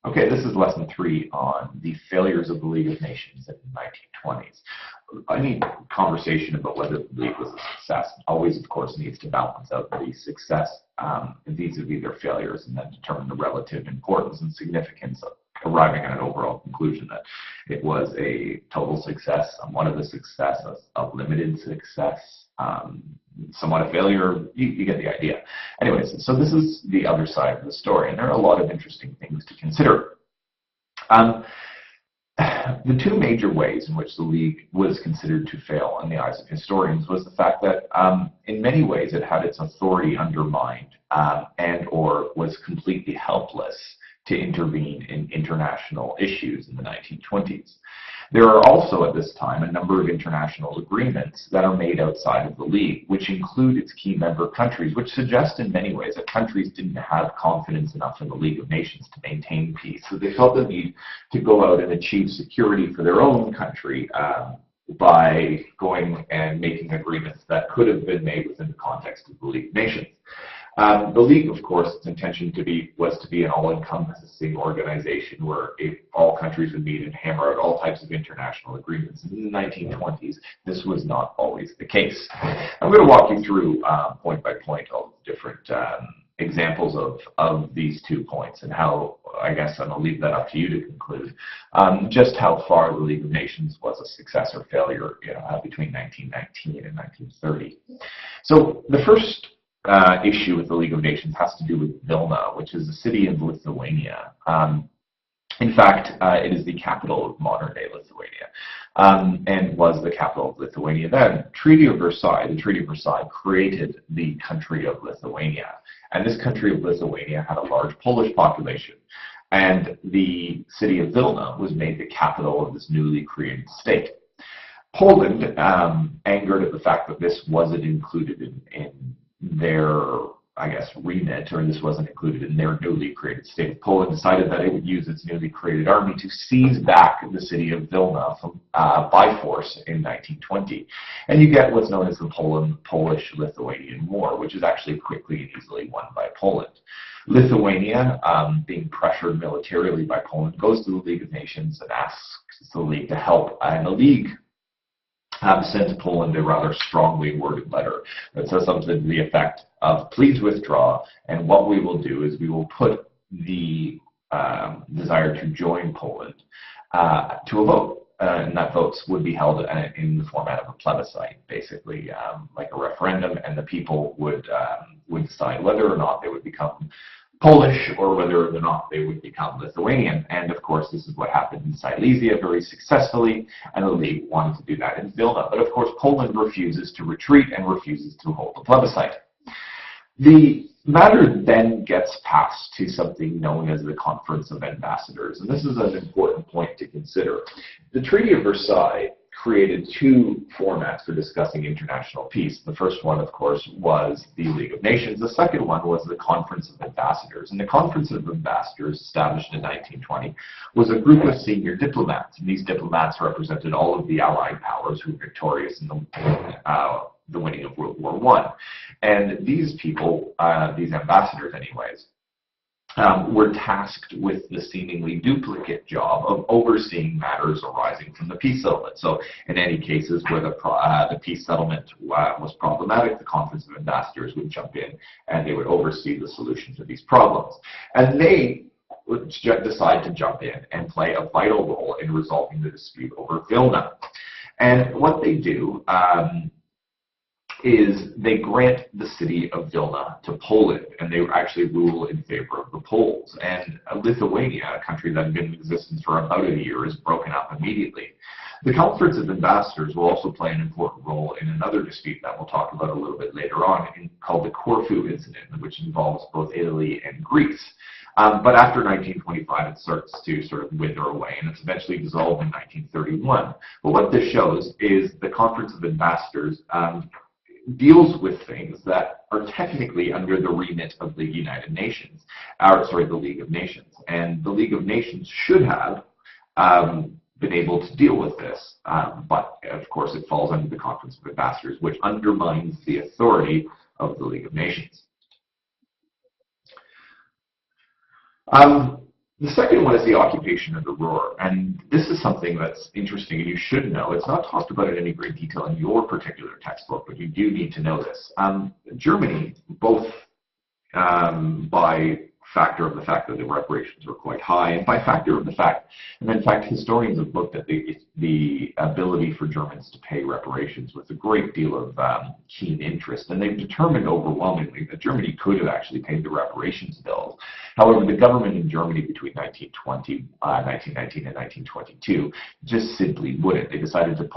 Okay, this is lesson 3 on the failures of the League of Nations in the 1920s. Any conversation about whether the League was a success always, of course, needs to balance out the success vis-a-vis their failures and then determine the relative importance and significance of arriving at an overall conclusion that it was a total success, somewhat of a success, a limited success, somewhat a failure. You get the idea. Anyways, so this is the other side of the story, and there are a lot of interesting things to consider. The two major ways in which the League was considered to fail in the eyes of historians was the fact that in many ways it had its authority undermined and or was completely helpless to intervene in international issues in the 1920s. There are also at this time a number of international agreements that are made outside of the League, which include its key member countries, which suggest in many ways that countries didn't have confidence enough in the League of Nations to maintain peace. So they felt the need to go out and achieve security for their own country by going and making agreements that could have been made within the context of the League of Nations. The League, of course, its intention was to be an all-encompassing organization where all countries would meet and hammer out all types of international agreements. In the 1920s, this was not always the case. I'm going to walk you through point by point all the different examples of these 2 points and how, I guess, and I'll leave that up to you to conclude, just how far the League of Nations was a success or failure between 1919 and 1930. So the first issue with the League of Nations has to do with Vilna, which is a city in Lithuania. In fact, it is the capital of modern-day Lithuania, and was the capital of Lithuania then. The Treaty of Versailles created the country of Lithuania, and this country of Lithuania had a large Polish population, and the city of Vilna was made the capital of this newly created state. Poland, angered at the fact that this wasn't included in their, I guess, remit, or this wasn't included in their newly created state of Poland, decided that it would use its newly created army to seize back the city of Vilna from, by force in 1920. And you get what's known as the Polish-Lithuanian War, which is actually quickly and easily won by Poland. Lithuania, being pressured militarily by Poland, goes to the League of Nations and asks the League to help, and the League sent to Poland a rather strongly worded letter that says something to the effect of, please withdraw, and what we will do is we will put the desire to join Poland to a vote, and that votes would be held in the format of a plebiscite, basically like a referendum, and the people would decide whether or not they would become Polish or whether or not they would become Lithuanian. And of course, this is what happened in Silesia very successfully, and the League wanted to do that in Vilna. But of course, Poland refuses to retreat and refuses to hold the plebiscite. The matter then gets passed to something known as the Conference of Ambassadors, and this is an important point to consider. The Treaty of Versailles created 2 formats for discussing international peace. The first one, of course, was the League of Nations. The second one was the Conference of Ambassadors. And the Conference of Ambassadors, established in 1920, was a group of senior diplomats. And these diplomats represented all of the Allied powers who were victorious in the winning of World War I. And these people, these ambassadors anyways, were tasked with the seemingly duplicate job of overseeing matters arising from the peace settlement. So in any cases where the peace settlement was problematic, the Conference of Ambassadors would jump in and they would oversee the solution to these problems. And they would decide to jump in and play a vital role in resolving the dispute over Vilna. And what they do is they grant the city of Vilna to Poland, and they actually rule in favor of the Poles. And Lithuania, a country that had been in existence for about a year, is broken up immediately. The Conference of Ambassadors will also play an important role in another dispute that we'll talk about a little bit later on, called the Corfu Incident, which involves both Italy and Greece. But after 1925, it starts to sort of wither away, and it's eventually dissolved in 1931. But what this shows is the Conference of Ambassadors deals with things that are technically under the remit of the United Nations, the League of Nations. And the League of Nations should have been able to deal with this, but of course it falls under the Conference of Ambassadors, which undermines the authority of the League of Nations. The second one is the occupation of the Ruhr, and this is something that's interesting and you should know. It's not talked about in any great detail in your particular textbook, but you do need to know this. Germany, both by factor of the fact that the reparations were quite high, and by factor of the fact, and in fact historians have looked at the ability for Germans to pay reparations with a great deal of keen interest, and they've determined overwhelmingly that Germany could have actually paid the reparations bills. However, the government in Germany between 1919 and 1922 just simply wouldn't. They decided to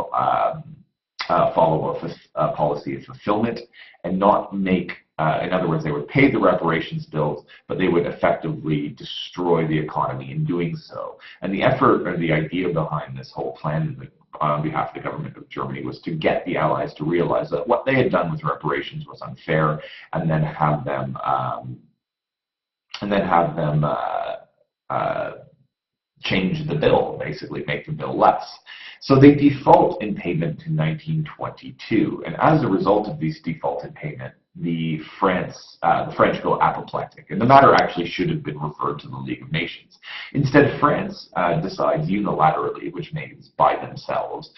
follow a policy of fulfillment and not make, in other words, they would pay the reparations bills, but they would effectively destroy the economy in doing so. And the effort or the idea behind this whole plan on behalf of the government of Germany was to get the Allies to realize that what they had done with reparations was unfair, and then have them change the bill, basically make the bill less. So they default in payment to 1922, and as a result of these default in payment, the French go apoplectic, and the matter actually should have been referred to the League of Nations. Instead, France decides unilaterally, which means by themselves,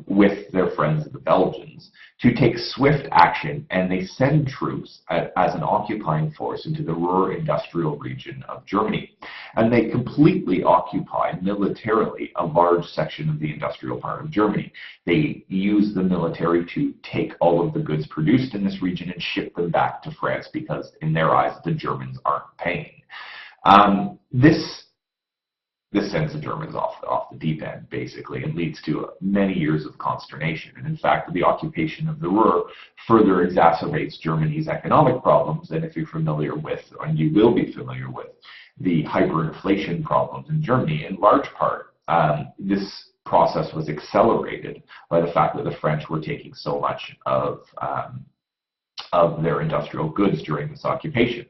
with their friends the Belgians, to take swift action, and they send troops as an occupying force into the Ruhr industrial region of Germany. And they completely occupy militarily a large section of the industrial part of Germany. They use the military to take all of the goods produced in this region and ship them back to France because, in their eyes, the Germans aren't paying. This sends the Germans off the deep end, basically, and leads to many years of consternation. And in fact, the occupation of the Ruhr further exacerbates Germany's economic problems. And if you're familiar with, and you will be familiar with, the hyperinflation problems in Germany, in large part, this process was accelerated by the fact that the French were taking so much of their industrial goods during this occupation.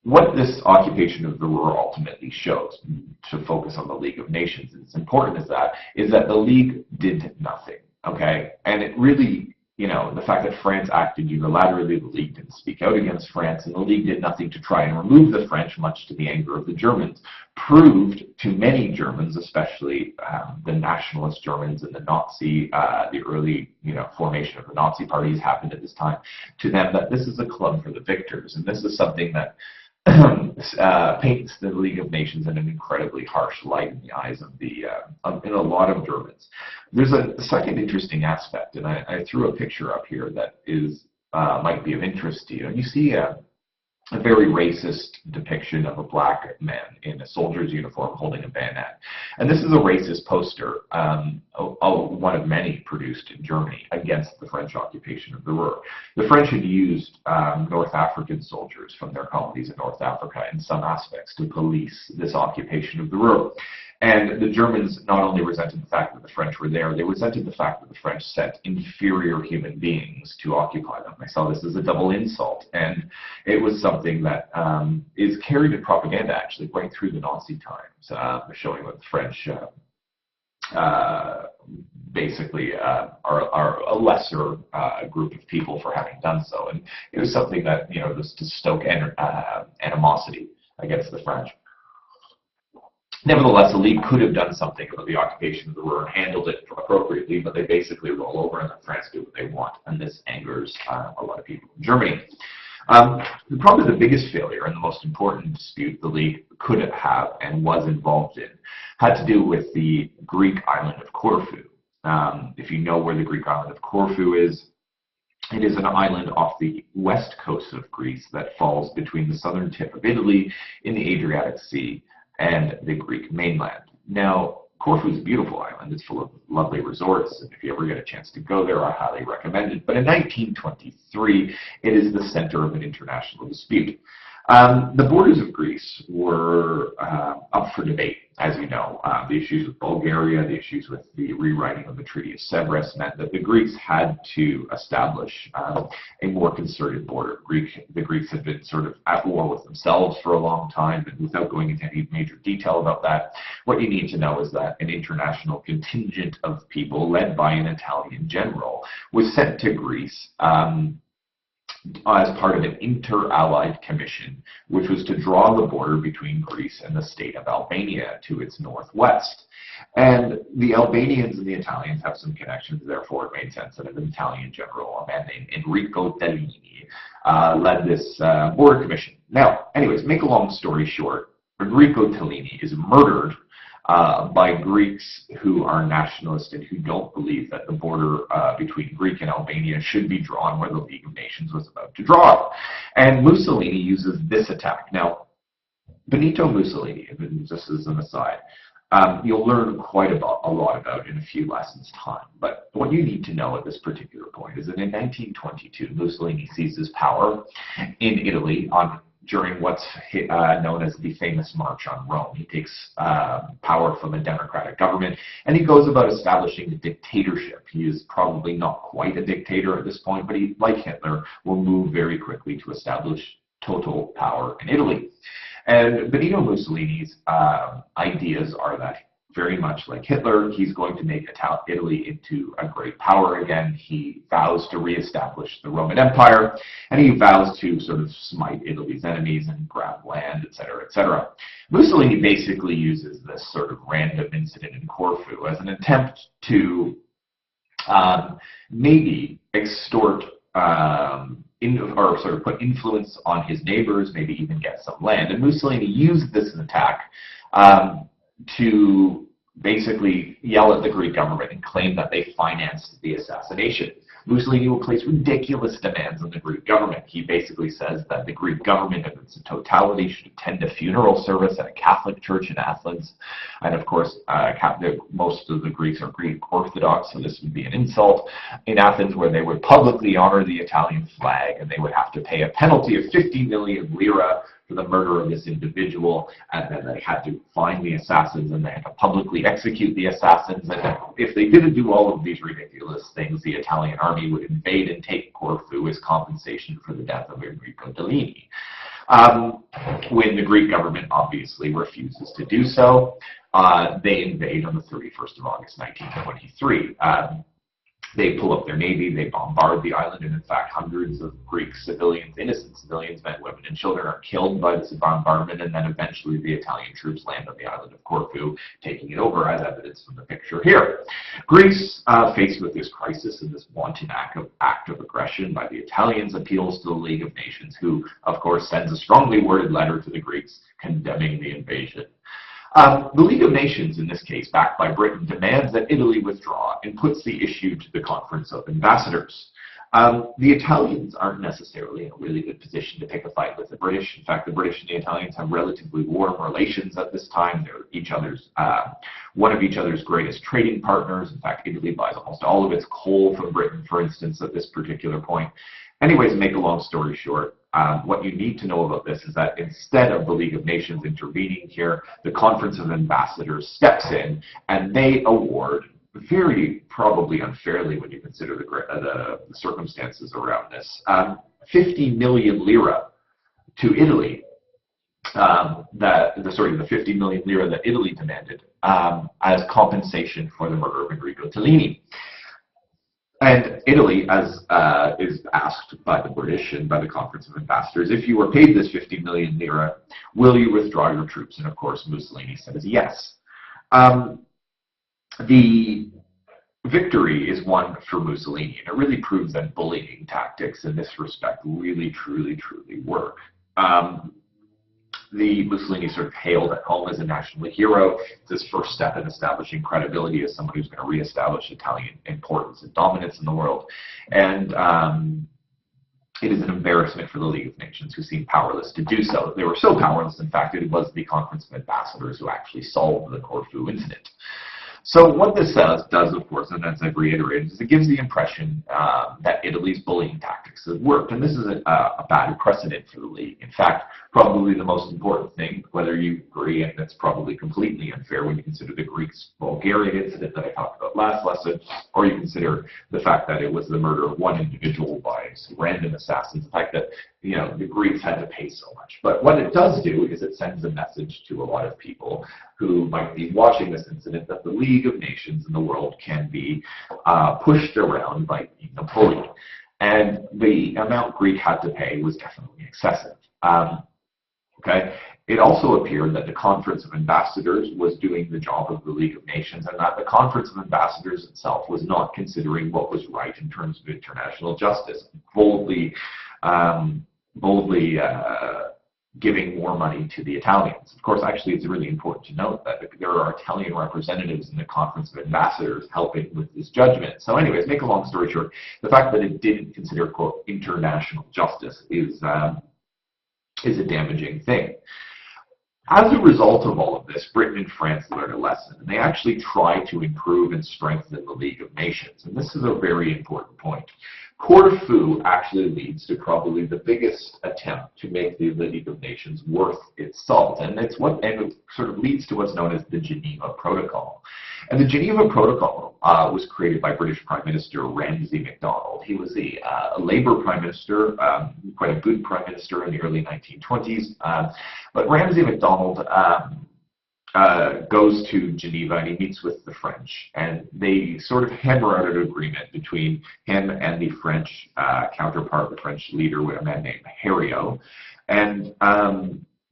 What this occupation of the Ruhr ultimately shows, to focus on the League of Nations, and it's important is that the League did nothing, okay? And it really, the fact that France acted unilaterally, the League didn't speak out against France, and the League did nothing to try and remove the French, much to the anger of the Germans, proved to many Germans, especially the nationalist Germans and the Nazi, the early, formation of the Nazi parties happened at this time, to them that this is a club for the victors, and this is something that paints the League of Nations in an incredibly harsh light in the eyes of in a lot of Germans. There's a second interesting aspect, and I threw a picture up here that might be of interest to you. And you see a very racist depiction of a black man in a soldier's uniform holding a bayonet. And this is a racist poster, one of many produced in Germany against the French occupation of the Ruhr. The French had used North African soldiers from their colonies in North Africa in some aspects to police this occupation of the Ruhr. And the Germans not only resented the fact that the French were there, they resented the fact that the French sent inferior human beings to occupy them. They saw this as a double insult, and it was something that is carried in propaganda actually right through the Nazi times, showing that the French basically are a lesser group of people for having done so. And it was something that, was to stoke animosity against the French. Nevertheless, the League could have done something about the occupation of the Ruhr and handled it appropriately, but they basically roll over and let France do what they want, and this angers a lot of people in Germany. Probably the biggest failure and the most important dispute the League could have and was involved in had to do with the Greek island of Corfu. If you know where the Greek island of Corfu is, it is an island off the west coast of Greece that falls between the southern tip of Italy in the Adriatic Sea and the Greek mainland. Now, Corfu is a beautiful island. It's full of lovely resorts, and if you ever get a chance to go there, I highly recommend it. But in 1923, it is the center of an international dispute. The borders of Greece were up for debate, as you know. The issues with Bulgaria, the issues with the rewriting of the Treaty of Sevres meant that the Greeks had to establish a more concerted border. The Greeks had been sort of at war with themselves for a long time, and without going into any major detail about that, what you need to know is that an international contingent of people led by an Italian general was sent to Greece as part of an inter-allied commission, which was to draw the border between Greece and the state of Albania to its northwest. And the Albanians and the Italians have some connections, therefore it made sense that an Italian general, a man named Enrico Tellini, led this border commission. Now, anyways, make a long story short, Enrico Tellini is murdered by Greeks who are nationalist and who don't believe that the border between Greece and Albania should be drawn where the League of Nations was about to draw it. And Mussolini uses this attack. Now, Benito Mussolini, just as an aside, you'll learn quite a lot about in a few lessons' time. But what you need to know at this particular point is that in 1922, Mussolini seizes power in Italy during what's known as the famous March on Rome. He takes power from a democratic government, and he goes about establishing a dictatorship. He is probably not quite a dictator at this point, but he, like Hitler, will move very quickly to establish total power in Italy. And Benito Mussolini's ideas are that, very much like Hitler, he's going to make Italy into a great power again. He vows to reestablish the Roman Empire, and he vows to sort of smite Italy's enemies and grab land, etc., etc. Mussolini basically uses this sort of random incident in Corfu as an attempt to maybe extort or sort of put influence on his neighbors, maybe even get some land. And Mussolini used this attack to basically yell at the Greek government and claim that they financed the assassination. Mussolini will place ridiculous demands on the Greek government. He basically says that the Greek government in its totality should attend a funeral service at a Catholic church in Athens. And of course, most of the Greeks are Greek Orthodox, so this would be an insult. In Athens, where they would publicly honor the Italian flag, and they would have to pay a penalty of 50 million lira for the murder of this individual, and then they had to find the assassins and they had to publicly execute the assassins. And if they didn't do all of these ridiculous things, the Italian army would invade and take Corfu as compensation for the death of Enrico Tellini. When the Greek government obviously refuses to do so, they invade on the 31st of August 1923. They pull up their navy, they bombard the island, and in fact hundreds of Greek civilians, innocent civilians, men, women, and children are killed by this bombardment, and then eventually the Italian troops land on the island of Corfu, taking it over as evidenced from the picture here. Greece, faced with this crisis and this wanton act of aggression by the Italians, appeals to the League of Nations, who of course sends a strongly worded letter to the Greeks condemning the invasion. The League of Nations, in this case, backed by Britain, demands that Italy withdraw and puts the issue to the Conference of Ambassadors. The Italians aren't necessarily in a really good position to pick a fight with the British. In fact, the British and the Italians have relatively warm relations at this time. They're one of each other's greatest trading partners. In fact, Italy buys almost all of its coal from Britain, for instance, at this particular point. Anyways, make a long story short, what you need to know about this is that instead of the League of Nations intervening here, the Conference of Ambassadors steps in and they award, very probably unfairly when you consider the circumstances around this, 50 million lira to Italy. The 50 million lira that Italy demanded as compensation for the murder of Enrico Tellini. And Italy, as is asked by the British and by the Conference of Ambassadors, if you were paid this 50 million lira, will you withdraw your troops? And of course, Mussolini says yes. The victory is one for Mussolini, and it really proves that bullying tactics in this respect really, truly work. The Mussolini sort of hailed at home as a national hero. It's his first step in establishing credibility as someone who's going to reestablish Italian importance and dominance in the world. And it is an embarrassment for the League of Nations, who seem powerless to do so. They were so powerless, in fact, it was the Conference of Ambassadors who actually solved the Corfu incident. So what this does, of course, and as I've reiterated, is it gives the impression that Italy's bullying tactics have worked. And this is a bad precedent for the League. In fact, probably the most important thing, whether you agree, and that's probably completely unfair when you consider the Greeks-Bulgarian incident that I talked about last lesson, or you consider the fact that it was the murder of one individual by some random assassins, the fact that the Greeks had to pay so much. But what it does do is it sends a message to a lot of people who might be watching this incident that the League of Nations in the world can be pushed around by being bullied. and the amount Greece had to pay was definitely excessive. Okay. It also appeared that the Conference of Ambassadors was doing the job of the League of Nations, and that the Conference of Ambassadors itself was not considering what was right in terms of international justice, boldly giving more money to the Italians. Of course, actually, it's really important to note that there are Italian representatives in the Conference of Ambassadors helping with this judgment. So anyways, make a long story short, the fact that it didn't consider, quote, international justice is a damaging thing. As a result of all of this, Britain and France learned a lesson, and they actually tried to improve and strengthen the League of Nations. And this is a very important point. Corfu actually leads to probably the biggest attempt to make the League of Nations worth its salt, and it sort of leads to what's known as the Geneva Protocol. And the Geneva Protocol was created by British Prime Minister Ramsay MacDonald. He was a Labour Prime Minister, quite a good Prime Minister in the early 1920s, but Ramsay MacDonald goes to Geneva and he meets with the French, and they sort of hammer out an agreement between him and the French counterpart, the French leader, a man named Heriot, and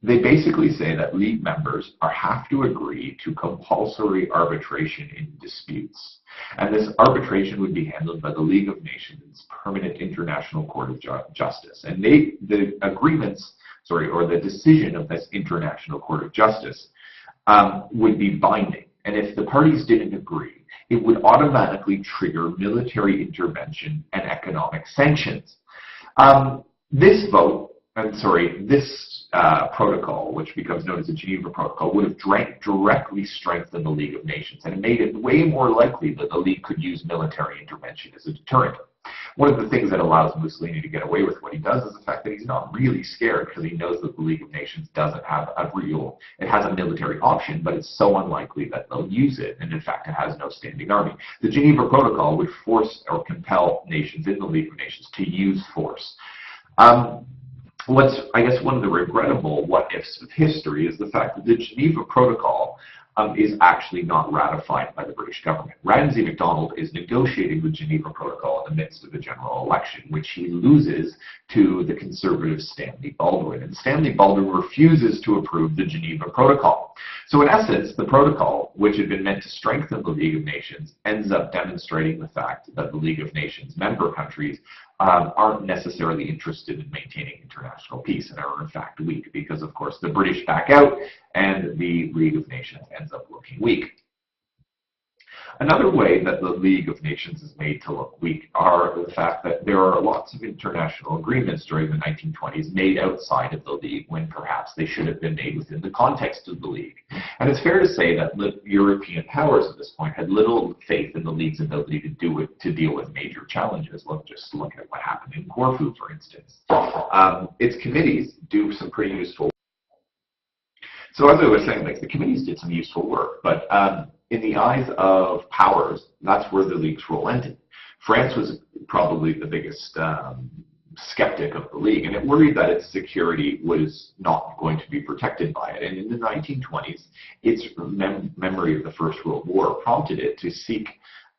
they basically say that League members have to agree to compulsory arbitration in disputes, and this arbitration would be handled by the League of Nations Permanent International Court of Justice, and the decision of this International Court of Justice would be binding. And if the parties didn't agree, it would automatically trigger military intervention and economic sanctions. This protocol, which becomes known as the Geneva Protocol, would have directly strengthened the League of Nations, and it made it way more likely that the League could use military intervention as a deterrent. One of the things that allows Mussolini to get away with what he does is the fact that he's not really scared, because he knows that the League of Nations doesn't have it has a military option, but it's so unlikely that they'll use it, and in fact it has no standing army. The Geneva Protocol would force or compel nations in the League of Nations to use force. What's, I guess, one of the regrettable what-ifs of history is the fact that the Geneva Protocol is actually not ratified by the British government. Ramsay MacDonald is negotiating the Geneva Protocol in the midst of a general election, which he loses to the conservative Stanley Baldwin. And Stanley Baldwin refuses to approve the Geneva Protocol. So in essence, the protocol, which had been meant to strengthen the League of Nations, ends up demonstrating the fact that the League of Nations member countries aren't necessarily interested in maintaining international peace and are in fact weak, because of course the British back out and the League of Nations ends up looking weak. Another way that the League of Nations is made to look weak are the fact that there are lots of international agreements during the 1920s made outside of the League when perhaps they should have been made within the context of the League. And it's fair to say that European powers at this point had little faith in the League's ability to deal with major challenges. Just look at what happened in Corfu, for instance. Its committees do some pretty useful work. So as I was saying, the committees did some useful work, but in the eyes of powers, that's where the League's role ended. France was probably the biggest skeptic of the League, and it worried that its security was not going to be protected by it. And in the 1920s, its memory of the First World War prompted it to seek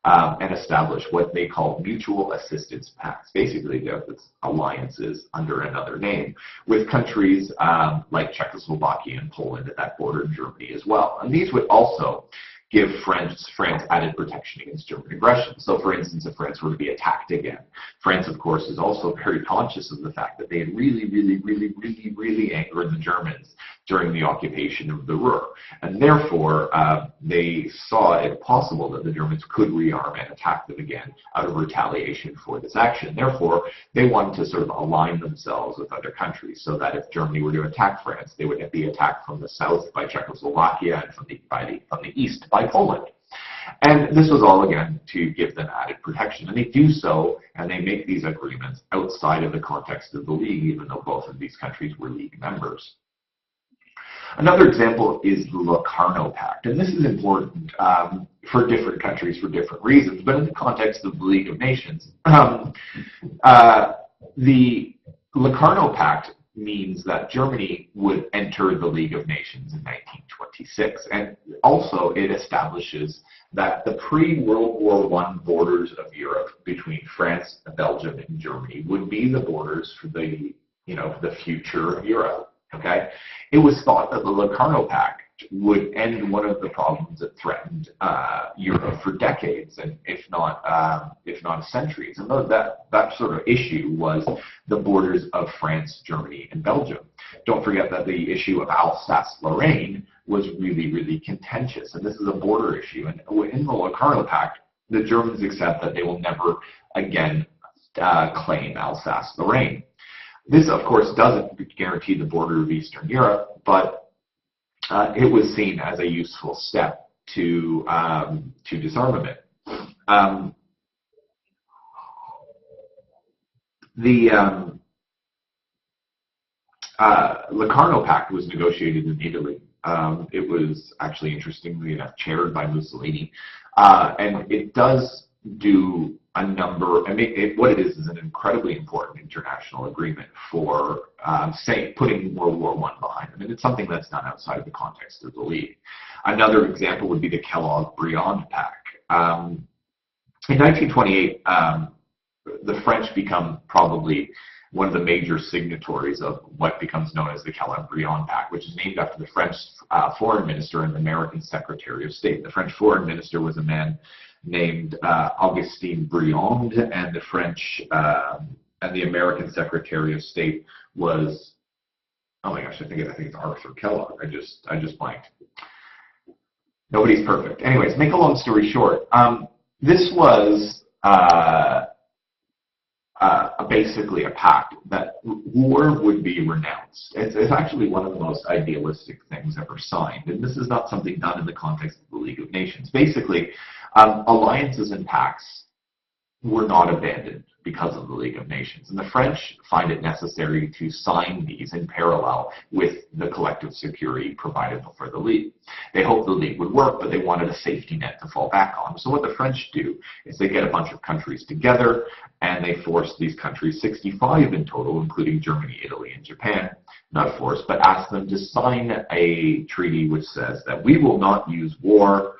and establish what they call mutual assistance pacts. Basically, they're alliances under another name with countries like Czechoslovakia and Poland that bordered Germany as well. And these would also give France added protection against German aggression. So, for instance, if France were to be attacked again, France, of course, is also very conscious of the fact that they had really angered the Germans during the occupation of the Ruhr. And therefore, they saw it possible that the Germans could rearm and attack them again out of retaliation for this action. Therefore, they wanted to sort of align themselves with other countries so that if Germany were to attack France, they would be attacked from the south by Czechoslovakia and from the east by Poland. And this was all, again, to give them added protection. And they do so, and they make these agreements outside of the context of the League, even though both of these countries were League members. Another example is the Locarno Pact, and this is important for different countries for different reasons, but in the context of the League of Nations, the Locarno Pact means that Germany would enter the League of Nations in 1926. And also it establishes that the pre-World War I borders of Europe between France, Belgium, and Germany would be the borders for the, the future of Europe. Okay, it was thought that the Locarno Pact would end one of the problems that threatened Europe for decades, and if not centuries. And that sort of issue was the borders of France, Germany, and Belgium. Don't forget that the issue of Alsace-Lorraine was really, really contentious, and this is a border issue. And in the Locarno Pact, the Germans accept that they will never again claim Alsace-Lorraine. This, of course, doesn't guarantee the border of Eastern Europe, but it was seen as a useful step to disarmament. The Locarno Pact was negotiated in Italy. It was actually, interestingly enough, chaired by Mussolini, and it does do a number. I mean, what it is an incredibly important international agreement for, putting World War I behind them, and it's something that's done outside of the context of the League. Another example would be the Kellogg-Briand Pact. In 1928, the French become probably one of the major signatories of what becomes known as the Kellogg-Briand Pact, which is named after the French foreign minister and the American Secretary of State. The French foreign minister was a man named Augustin Briand, and the French and the American Secretary of State was, oh my gosh, I think it's Arthur Kellogg. I just blanked. Nobody's perfect. Anyways, make a long story short, this was basically a pact that war would be renounced. It's actually one of the most idealistic things ever signed, and this is not something done in the context of the League of Nations. Basically, alliances and pacts were not abandoned because of the League of Nations, and the French find it necessary to sign these in parallel with the collective security provided for the League. They hoped the League would work, but they wanted a safety net to fall back on. So what the French do is they get a bunch of countries together, and they force these countries, 65 in total, including Germany, Italy, and Japan, not force, but ask them to sign a treaty which says that we will not use war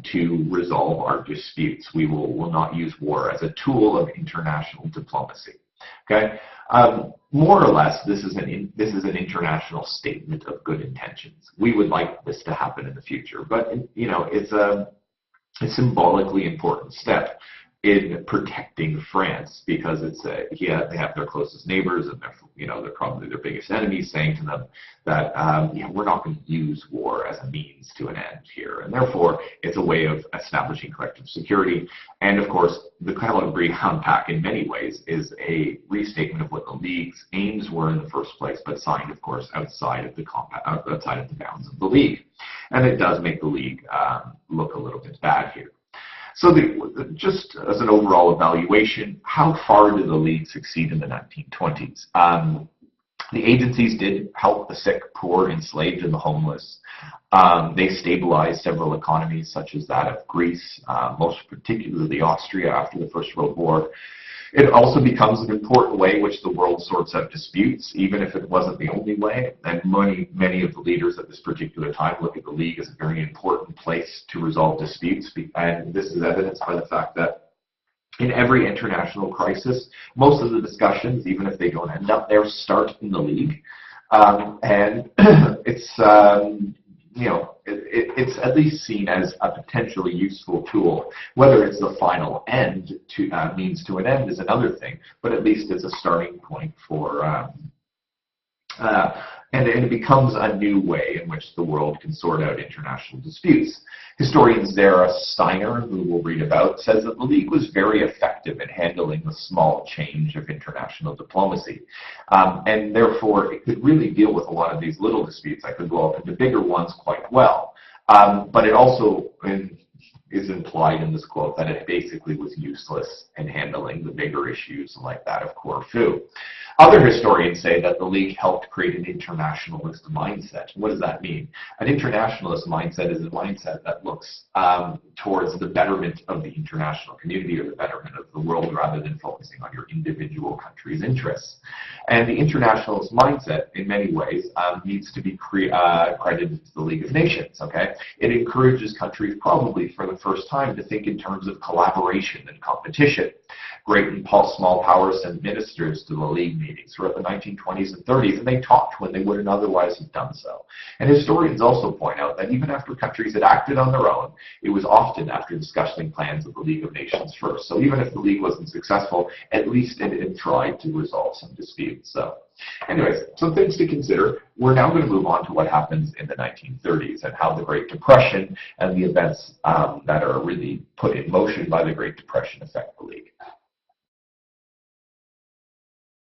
to resolve our disputes. We will not use war as a tool of international diplomacy. Okay, more or less, this is an international statement of good intentions. We would like this to happen in the future, but it's a symbolically important step in protecting France, because they have their closest neighbors, and they're probably their biggest enemies, saying to them that we're not going to use war as a means to an end here, and therefore it's a way of establishing collective security. And of course, the Kellogg-Briand Pact in many ways is a restatement of what the League's aims were in the first place, but signed, of course, outside of the bounds of the League, and it does make the League look a little bit bad here. So just as an overall evaluation, how far did the League succeed in the 1920s? The agencies did help the sick, poor, enslaved, and the homeless. They stabilized several economies, such as that of Greece, most particularly Austria after the First World War. It also becomes an important way in which the world sorts out disputes, even if it wasn't the only way. And many of the leaders at this particular time look at the League as a very important place to resolve disputes. And this is evidenced by the fact that in every international crisis, most of the discussions, even if they don't end up there, start in the League. And it's at least seen as a potentially useful tool. Whether it's the final end means to an end is another thing, but at least it's a starting point for, and it becomes a new way in which the world can sort out international disputes. Historian Zara Steiner, who we'll read about, says that the League was very effective in handling the small change of international diplomacy. And therefore, it could really deal with a lot of these little disputes that could go up into bigger ones quite well. But it also is implied in this quote that it basically was useless in handling the bigger issues like that of Corfu. Other historians say that the League helped create an internationalist mindset. What does that mean? An internationalist mindset is a mindset that looks towards the betterment of the international community or the betterment of the world rather than focusing on your individual country's interests. And the internationalist mindset, in many ways, needs to be credited to the League of Nations. Okay, it encourages countries, probably for the first time, to think in terms of collaboration and competition. Great and small powers sent ministers to the League meetings throughout the 1920s and 30s, and they talked when they wouldn't otherwise have done so. And historians also point out that even after countries had acted on their own, it was often after discussing plans of the League of Nations first. So even if the League wasn't successful, at least it had tried to resolve some disputes. So anyways, some things to consider. We're now going to move on to what happens in the 1930s and how the Great Depression and the events that are really put in motion by the Great Depression affect the League.